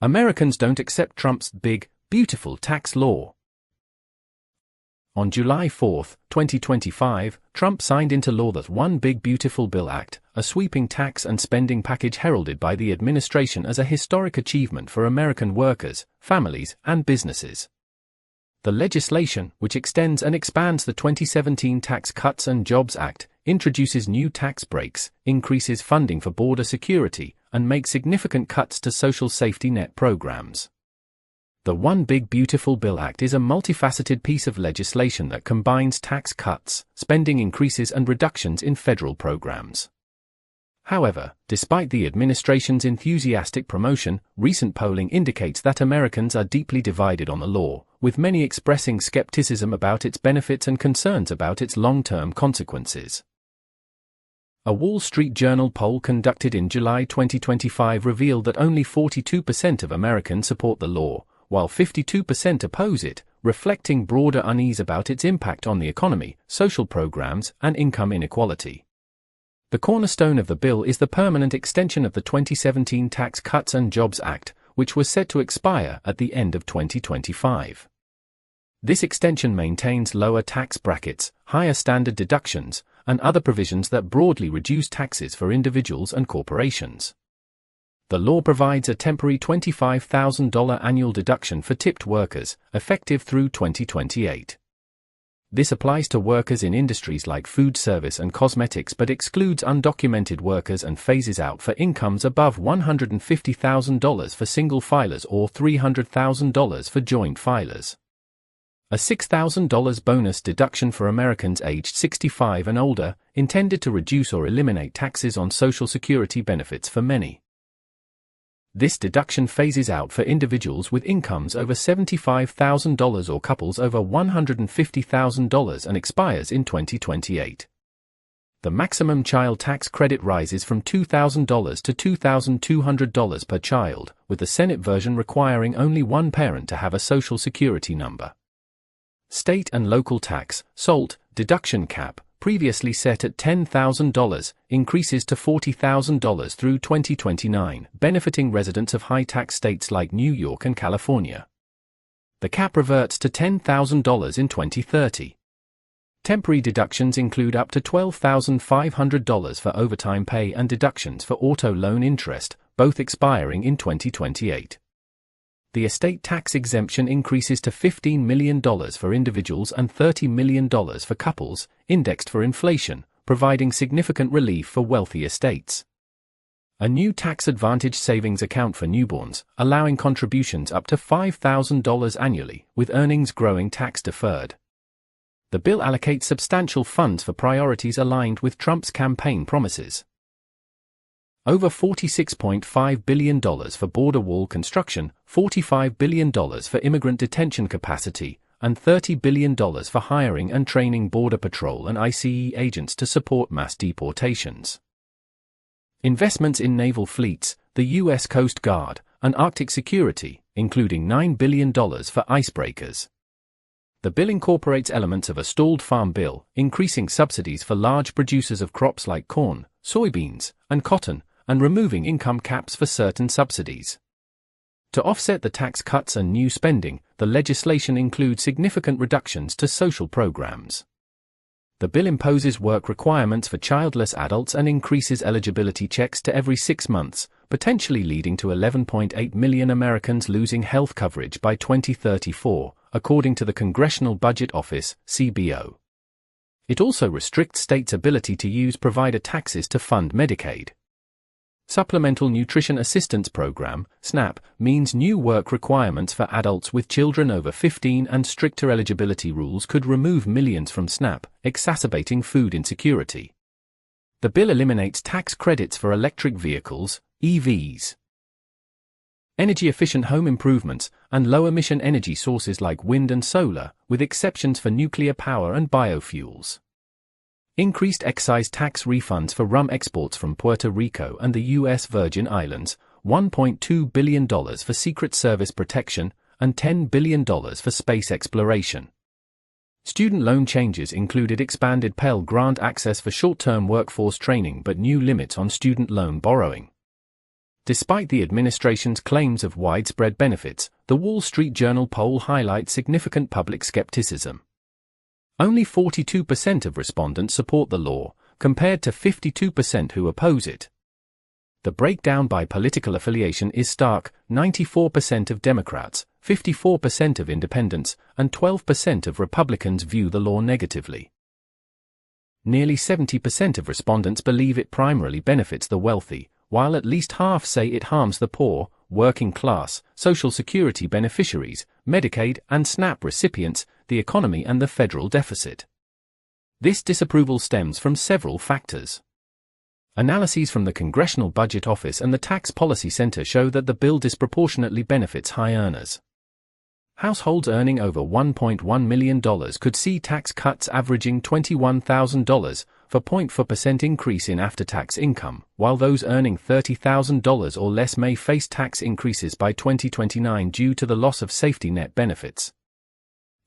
Americans don't accept Trump's big, beautiful tax law. On July 4, 2025, Trump signed into law the One Big Beautiful Bill Act, a sweeping tax and spending package heralded by the administration as a historic achievement for American workers, families, and businesses. The legislation, which extends and expands the 2017 Tax Cuts and Jobs Act, introduces new tax breaks, increases funding for border security, and makes significant cuts to social safety net programs. The One Big Beautiful Bill Act is a multifaceted piece of legislation that combines tax cuts, spending increases and reductions in federal programs. However, despite the administration's enthusiastic promotion, recent polling indicates that Americans are deeply divided on the law, with many expressing skepticism about its benefits and concerns about its long-term consequences. A Wall Street Journal poll conducted in July 2025 revealed that only 42% of Americans support the law, while 52% oppose it, reflecting broader unease about its impact on the economy, social programs, and income inequality. The cornerstone of the bill is the permanent extension of the 2017 Tax Cuts and Jobs Act, which was set to expire at the end of 2025. This extension maintains lower tax brackets, higher standard deductions, and other provisions that broadly reduce taxes for individuals and corporations. The law provides a temporary $25,000 annual deduction for tipped workers, effective through 2028. This applies to workers in industries like food service and cosmetics but excludes undocumented workers and phases out for incomes above $150,000 for single filers or $300,000 for joint filers. A $6,000 bonus deduction for Americans aged 65 and older, intended to reduce or eliminate taxes on Social Security benefits for many. This deduction phases out for individuals with incomes over $75,000 or couples over $150,000 and expires in 2028. The maximum child tax credit rises from $2,000 to $2,200 per child, with the Senate version requiring only one parent to have a Social Security number. State and local tax, SALT, deduction cap, previously set at $10,000, increases to $40,000 through 2029, benefiting residents of high-tax states like New York and California. The cap reverts to $10,000 in 2030. Temporary deductions include up to $12,500 for overtime pay and deductions for auto loan interest, both expiring in 2028. The estate tax exemption increases to $15 million for individuals and $30 million for couples, indexed for inflation, providing significant relief for wealthy estates. A new tax advantage savings account for newborns, allowing contributions up to $5,000 annually, with earnings growing tax deferred. The bill allocates substantial funds for priorities aligned with Trump's campaign promises. Over $46.5 billion for border wall construction, $45 billion for immigrant detention capacity, and $30 billion for hiring and training Border Patrol and ICE agents to support mass deportations. Investments in naval fleets, the U.S. Coast Guard, and Arctic security, including $9 billion for icebreakers. The bill incorporates elements of a stalled farm bill, increasing subsidies for large producers of crops like corn, soybeans, and cotton, and removing income caps for certain subsidies. To offset the tax cuts and new spending, the legislation includes significant reductions to social programs. The bill imposes work requirements for childless adults and increases eligibility checks to every 6 months, potentially leading to 11.8 million Americans losing health coverage by 2034, according to the Congressional Budget Office, CBO. It also restricts states' ability to use provider taxes to fund Medicaid. Supplemental Nutrition Assistance Program, SNAP, means new work requirements for adults with children over 15 and stricter eligibility rules could remove millions from SNAP, exacerbating food insecurity. The bill eliminates tax credits for electric vehicles, EVs, energy-efficient home improvements, and low-emission energy sources like wind and solar, with exceptions for nuclear power and biofuels. Increased excise tax refunds for rum exports from Puerto Rico and the U.S. Virgin Islands, $1.2 billion for Secret Service protection, and $10 billion for space exploration. Student loan changes included expanded Pell Grant access for short-term workforce training but new limits on student loan borrowing. Despite the administration's claims of widespread benefits, the Wall Street Journal poll highlights significant public skepticism. Only 42% of respondents support the law, compared to 52% who oppose it. The breakdown by political affiliation is stark: 94% of Democrats, 54% of independents, and 12% of Republicans view the law negatively. Nearly 70% of respondents believe it primarily benefits the wealthy, while at least half say it harms the poor, working class, Social Security beneficiaries, Medicaid and SNAP recipients, the economy and the federal deficit. This disapproval stems from several factors. Analyses from the Congressional Budget Office and the Tax Policy Center show that the bill disproportionately benefits high earners. Households earning over $1.1 million could see tax cuts averaging $21,000 for 0.4% increase in after-tax income, while those earning $30,000 or less may face tax increases by 2029 due to the loss of safety net benefits.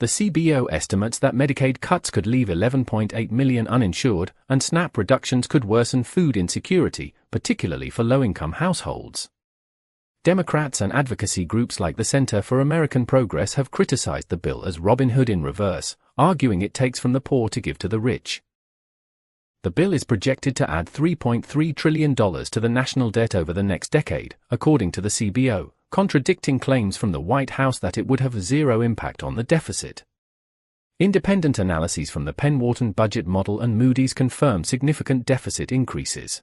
The CBO estimates that Medicaid cuts could leave 11.8 million uninsured, and SNAP reductions could worsen food insecurity, particularly for low-income households. Democrats and advocacy groups like the Center for American Progress have criticized the bill as Robin Hood in reverse, arguing it takes from the poor to give to the rich. The bill is projected to add $3.3 trillion to the national debt over the next decade, according to the CBO, contradicting claims from the White House that it would have zero impact on the deficit. Independent analyses from the Penn-Wharton budget model and Moody's confirm significant deficit increases.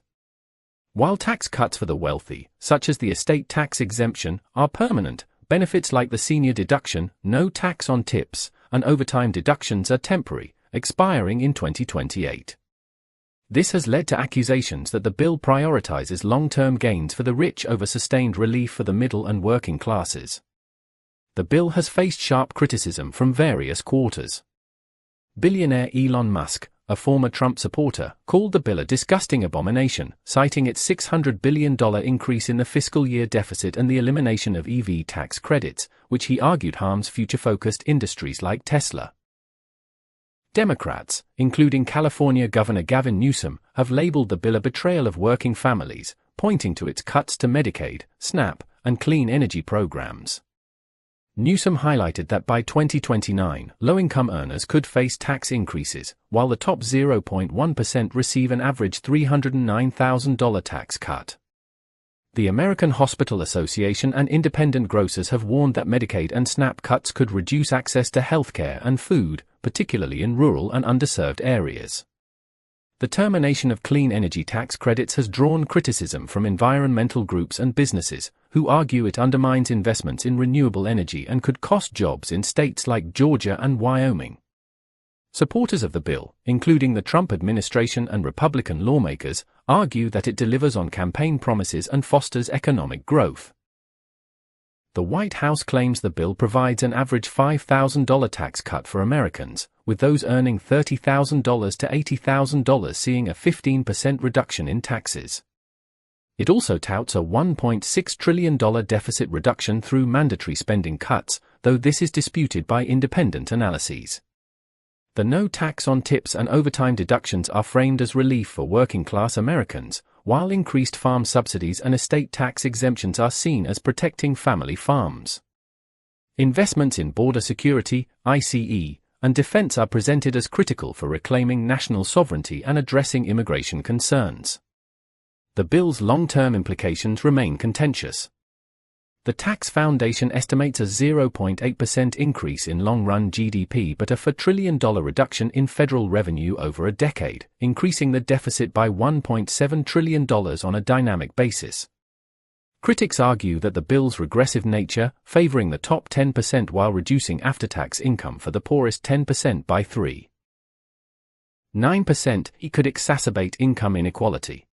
While tax cuts for the wealthy, such as the estate tax exemption, are permanent, benefits like the senior deduction, no tax on tips, and overtime deductions are temporary, expiring in 2028. This has led to accusations that the bill prioritizes long-term gains for the rich over sustained relief for the middle and working classes. The bill has faced sharp criticism from various quarters. Billionaire Elon Musk, a former Trump supporter, called the bill a disgusting abomination, citing its $600 billion increase in the fiscal year deficit and the elimination of EV tax credits, which he argued harms future-focused industries like Tesla. Democrats, including California Governor Gavin Newsom, have labeled the bill a betrayal of working families, pointing to its cuts to Medicaid, SNAP, and clean energy programs. Newsom highlighted that by 2029, low-income earners could face tax increases, while the top 0.1% receive an average $309,000 tax cut. The American Hospital Association and independent grocers have warned that Medicaid and SNAP cuts could reduce access to healthcare and food, particularly in rural and underserved areas. The termination of clean energy tax credits has drawn criticism from environmental groups and businesses, who argue it undermines investments in renewable energy and could cost jobs in states like Georgia and Wyoming. Supporters of the bill, including the Trump administration and Republican lawmakers, argue that it delivers on campaign promises and fosters economic growth. The White House claims the bill provides an average $5,000 tax cut for Americans, with those earning $30,000 to $80,000 seeing a 15% reduction in taxes. It also touts a $1.6 trillion deficit reduction through mandatory spending cuts, though this is disputed by independent analyses. The no tax on tips and overtime deductions are framed as relief for working-class Americans, while increased farm subsidies and estate tax exemptions are seen as protecting family farms. Investments in border security, ICE, and defense are presented as critical for reclaiming national sovereignty and addressing immigration concerns. The bill's long-term implications remain contentious. The Tax Foundation estimates a 0.8% increase in long-run GDP but a $4 trillion reduction in federal revenue over a decade, increasing the deficit by $1.7 trillion on a dynamic basis. Critics argue that the bill's regressive nature, favoring the top 10% while reducing after-tax income for the poorest 10% by 3.9%, it could exacerbate income inequality.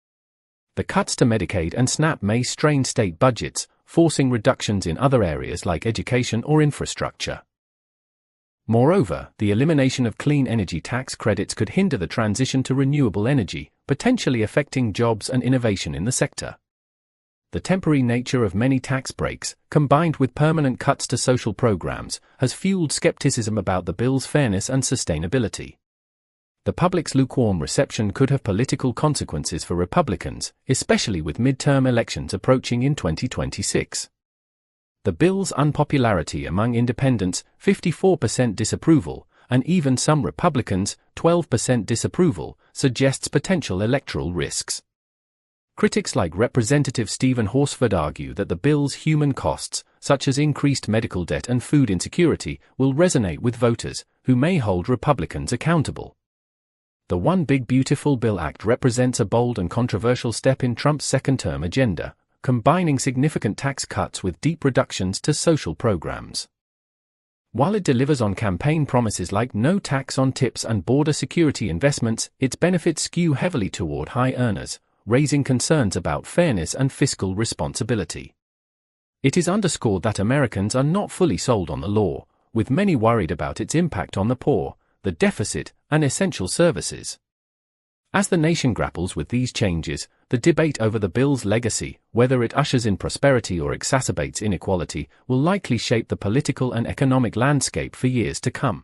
The cuts to Medicaid and SNAP may strain state budgets, forcing reductions in other areas like education or infrastructure. Moreover, the elimination of clean energy tax credits could hinder the transition to renewable energy, potentially affecting jobs and innovation in the sector. The temporary nature of many tax breaks, combined with permanent cuts to social programs, has fueled skepticism about the bill's fairness and sustainability. The public's lukewarm reception could have political consequences for Republicans, especially with midterm elections approaching in 2026. The bill's unpopularity among independents, 54% disapproval, and even some Republicans, 12% disapproval, suggests potential electoral risks. Critics like Representative Stephen Horsford argue that the bill's human costs, such as increased medical debt and food insecurity, will resonate with voters, who may hold Republicans accountable. The One Big Beautiful Bill Act represents a bold and controversial step in Trump's second-term agenda, combining significant tax cuts with deep reductions to social programs. While it delivers on campaign promises like no tax on tips and border security investments, its benefits skew heavily toward high earners, raising concerns about fairness and fiscal responsibility. It is underscored that Americans are not fully sold on the law, with many worried about its impact on the poor, the deficit, and essential services. As the nation grapples with these changes, the debate over the bill's legacy, whether it ushers in prosperity or exacerbates inequality, will likely shape the political and economic landscape for years to come.